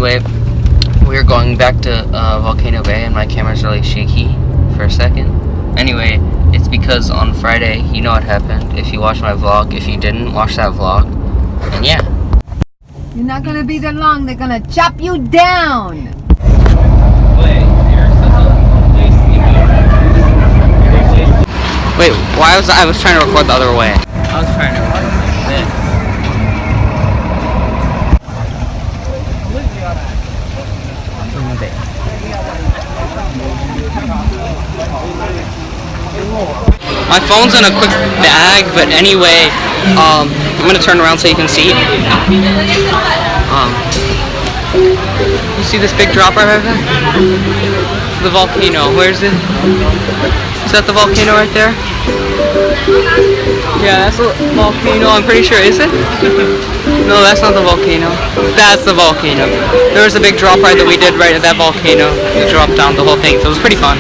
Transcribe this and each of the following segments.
anyway, we're going back to Volcano Bay, and my camera's really shaky for a second. Anyway, it's because on Friday, you know what happened. If you watched my vlog, if you didn't, watch that vlog. And yeah. You're not gonna be there long. They're gonna chop you down. Wait, why was I was trying to record the other way? I was trying to record like this. My phone's in a quick bag, but anyway, I'm gonna turn around so you can see. You see this big drop right there? The volcano. Where's it? Is that the volcano right there? Yeah, that's the volcano. I'm pretty sure. Is it? No, that's not the volcano. That's the volcano. There was a big drop ride that we did right at that volcano. We dropped down the whole thing, so it was pretty fun.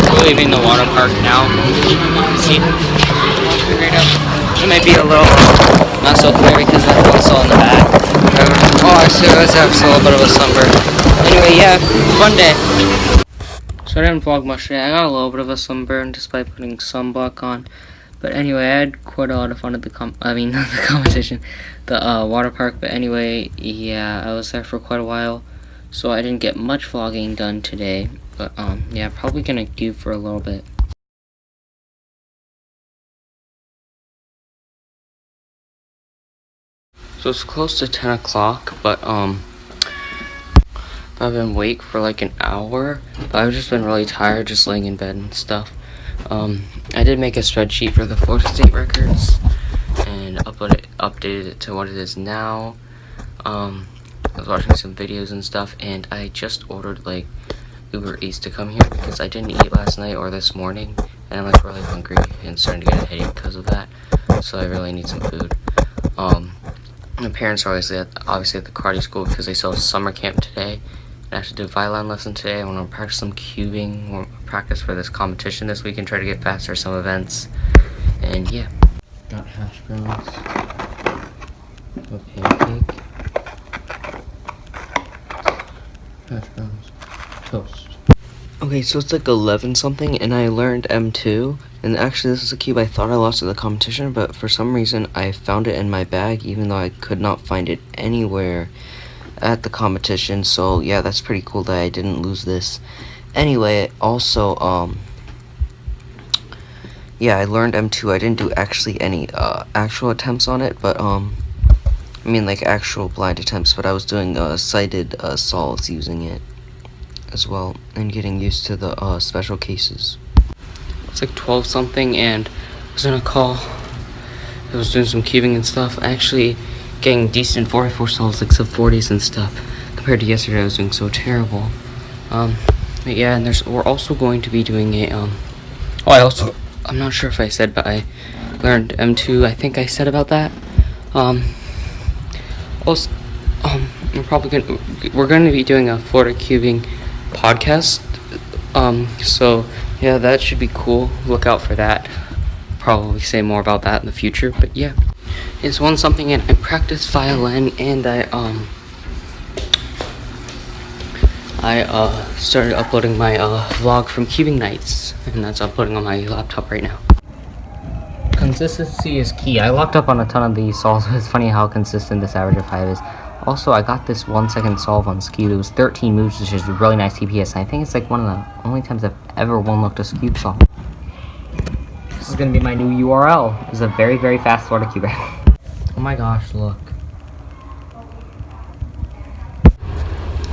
We're leaving the water park now. See? It might be a little not so clear because that one's still in the back. Oh, I see. I have a little bit of a sunburn. Anyway, yeah, fun day. So I didn't vlog much today. I got a little bit of a sunburn just by putting sunblock on. But anyway, I had quite a lot of fun at the the competition, the water park. But anyway, yeah, I was there for quite a while, so I didn't get much vlogging done today. But yeah, probably gonna do for a little bit. So it's close to 10 o'clock, but I've been awake for like an hour, but I've just been really tired just laying in bed and stuff. I did make a spreadsheet for the Florida State records and updated it to what it is now. I was watching some videos and stuff, and I just ordered like Uber Eats to come here because I didn't eat last night or this morning, and I'm like really hungry and starting to get a headache because of that, so I really need some food. My parents are obviously at the karate school because they still have summer camp today. I have to do a violin lesson today. I want to practice some cubing, want to practice for this competition this week and try to get faster some events. And yeah. Got hash browns, a pancake, hash browns, toast. Okay, so it's like 11 something, and I learned M2. And actually, this is a cube I thought I lost at the competition, but for some reason I found it in my bag, even though I could not find it anywhere at the competition. So yeah, that's pretty cool that I didn't lose this. Anyway, also, yeah, I learned M2. I didn't do actually any actual attempts on it, but like actual blind attempts. But I was doing sighted solves using it as well, and getting used to the special cases. It's like 12 something, and I was in a call. I was doing some cubing and stuff. Actually getting decent 44 solves, like sub 40s and stuff. Compared to yesterday, I was doing so terrible. But yeah, and we're also going to be doing a I'm not sure if I said, but I learned M2. I think I said about that. Also, we're going to be doing a Florida cubing podcast. So yeah, that should be cool. Look out for that. Probably say more about that in the future, but yeah. It's one something, and I practice violin, and I started uploading my vlog from cubing nights, and that's uploading on my laptop right now. Consistency is key. I locked up on a ton of these solves. It's funny how consistent this average of 5 is. Also, I got this 1 second solve on Skewed. It was 13 moves, which is really nice TPS, and I think it's like one of the only times I've ever one-looked a Skewed solve. This is going to be my new URL. It's a very, very fast Florida cuber. Oh my gosh, look.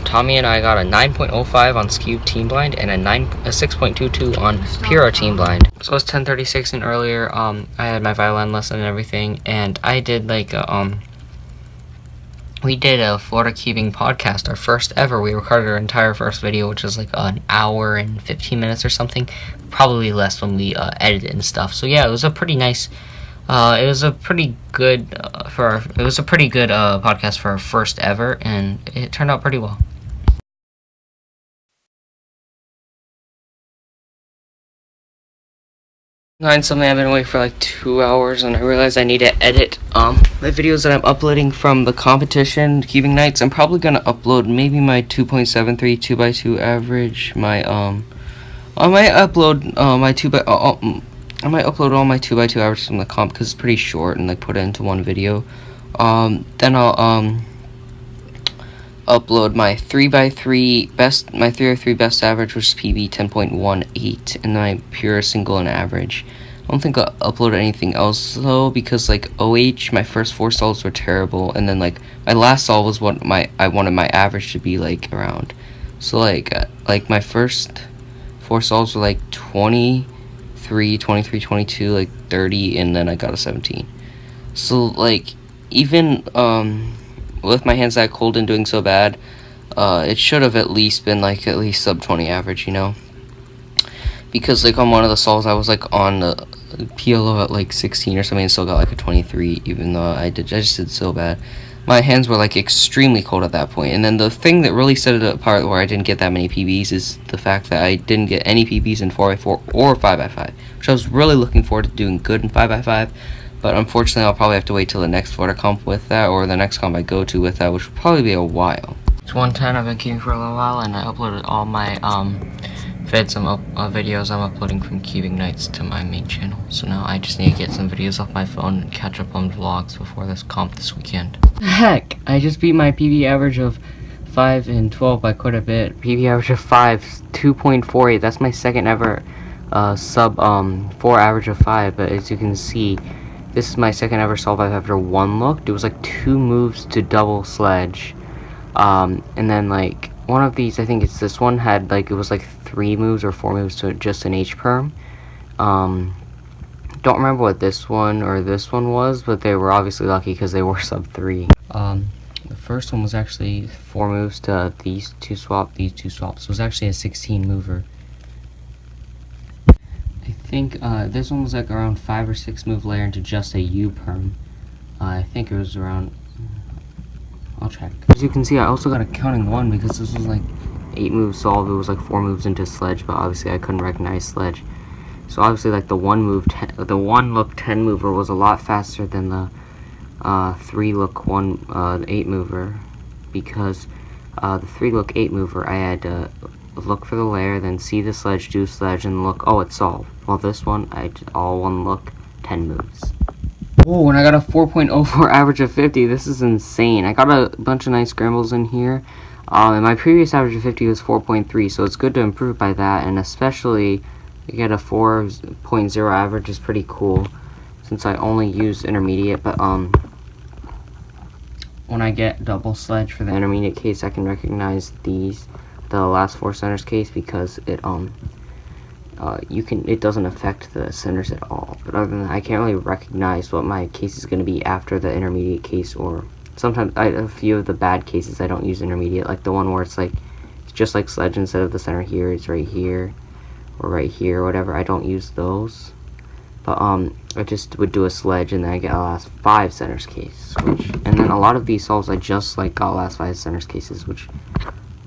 Tommy and I got a 9.05 on Skewed Team Blind and a 6.22 on Pura Team Blind. So it's 10:36, and earlier I had my violin lesson and everything, and I did like we did a Florida cubing podcast, our first ever. We recorded our entire first video, which was like an hour and 15 minutes or something, probably less when we edited and stuff. So yeah, it was a pretty nice. It was a pretty good podcast for our first ever, and it turned out pretty well. 9 something. I've been awake for like 2 hours, and I realized I need to edit the videos that I'm uploading from the competition keeping nights. I'm probably gonna upload maybe my 2.73 2x2 average. I might upload my I might upload all my 2x2 averages from the comp because it's pretty short and like put it into one video. Then I'll upload my 3x3 best, my 3x3 best average, which is PB 10.18, and then my pure single and average. I don't think I'll upload anything else though, because like OH, my first 4 solves were terrible, and then like my last solve was what I wanted my average to be like around. So like my first 4 solves were like 23, 22, like 30, and then I got a 17. So like even with my hands that cold and doing so bad, it should have at least been like at least sub 20 average, you know, because like on one of the solves I was like on the PLO at like 16 or something and still got like a 23, even though I just did so bad. My hands were like extremely cold at that point. And then the thing that really set it apart where I didn't get that many PBs is the fact that I didn't get any PBs in 4x4 or 5x5, which I was really looking forward to doing good in 5x5. But unfortunately, I'll probably have to wait till the next Florida comp with that, or the next comp I go to with that, which will probably be a while. It's 110. I've been keeping for a little while, and I uploaded all my videos I'm uploading from Keeping Nights to my main channel. So now I just need to get some videos off my phone and catch up on vlogs before this comp this weekend. Heck, I just beat my PB average of 5 and 12 by quite a bit. PB average of 5, 2.48. That's my second ever sub 4 average of 5. But as you can see, this is my second ever solve I've after 1 look. It was like 2 moves to double sledge. And then like one of these, I think it's this one, had like, it was like 3 moves or 4 moves to just an H perm. Don't remember what this one or this one was, but they were obviously lucky because they were sub 3. The first one was actually 4 moves to these two swaps. It was actually a 16 mover. I think this one was like around 5 or 6 move layer into just a U perm. I think it was around, I'll check. As you can see, I also got a counting 1 because this was like 8 move solve. It was like 4 moves into sledge, but obviously I couldn't recognize sledge. So obviously like the 1 look 10 mover was a lot faster than the 3 look 8 mover, because the 3 look 8 mover I had to look for the layer, then see the sledge, do sledge, and look, oh, it's solved. While this one, I did all 1 look, 10 moves. Oh, and I got a 4.04 average of 50. This is insane. I got a bunch of nice scrambles in here. And my previous average of 50 was 4.3, so it's good to improve by that, and especially to get a 4.0 average is pretty cool, since I only use intermediate. But when I get double sledge for the intermediate case, I can recognize the last 4 centers case, because it it doesn't affect the centers at all. But other than that, I can't really recognize what my case is going to be after the intermediate case, or sometimes a few of the bad cases I don't use intermediate, like the one where it's like it's just like sledge, instead of the center here, it's right here or right here or whatever. I don't use those. But I just would do a sledge and then I get a last 5 centers case, and then a lot of these solves I just like got last 5 centers cases, which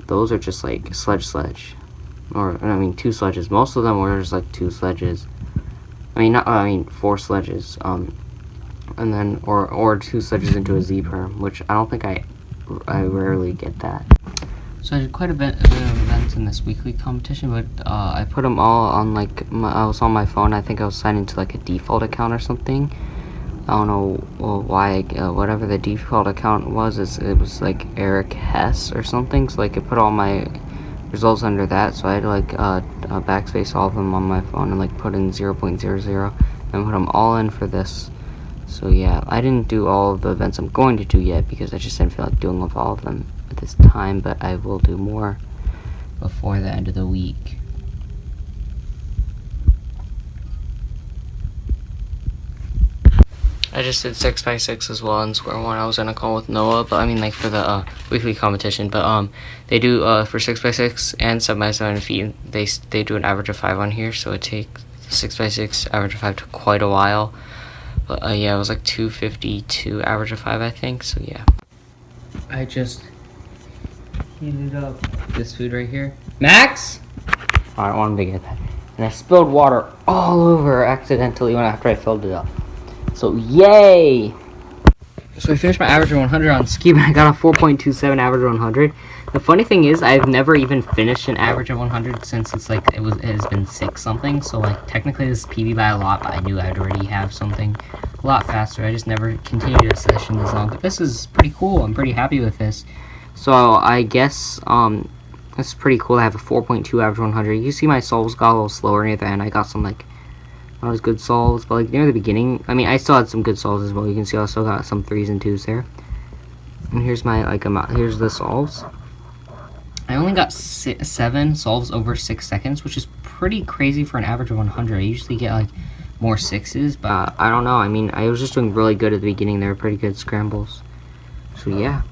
those are just like sledge, or I mean 2 sledges. Most of them were just like 2 sledges. I mean 4 sledges. And then or 2 sledges into a Z perm, which I don't think I rarely get that. So I did quite a bit of events in this weekly competition, but I put them all on like I was on my phone. I think I was signed into like a default account or something. I don't know why. Whatever the default account was, it was like Eric Hess or something. So like I put all my results under that. So I had to like backspace all of them on my phone and like put in 0.00 and put them all in for this. So yeah, I didn't do all of the events I'm going to do yet because I just didn't feel like doing all of them at this time, but I will do more before the end of the week. I just did 6x6 as well in square one. I was gonna call with Noah, but I mean like for the weekly competition. But they do for 6x6 and 7x7 feet. They do an average of 5 on here, so it takes 6x6 average of 5 to quite a while. But yeah, it was like 252 average of 5, I think. So yeah, I just heated up this food right here. Max, I don't want to get that. And I spilled water all over accidentally after I filled it up. So, yay! So I finished my average of 100 on ski, but I got a 4.27 average of 100. The funny thing is, I've never even finished an average of 100 since it has been 6 something. So like technically this is PB by a lot, but I knew I'd already have something a lot faster. I just never continued a session as long. But this is pretty cool. I'm pretty happy with this. So I guess this is pretty cool. I have a 4.2 average of 100. You see my solves got a little slower near the end. I got some like not as good solves, but like near the beginning, I mean, I still had some good solves as well. You can see I still got some 3s and 2s there. And here's my like amount. Here's the solves. I only got 7 solves over 6 seconds, which is pretty crazy for an average of 100. I usually get like more 6s, but I don't know. I mean, I was just doing really good at the beginning. They were pretty good scrambles. So yeah.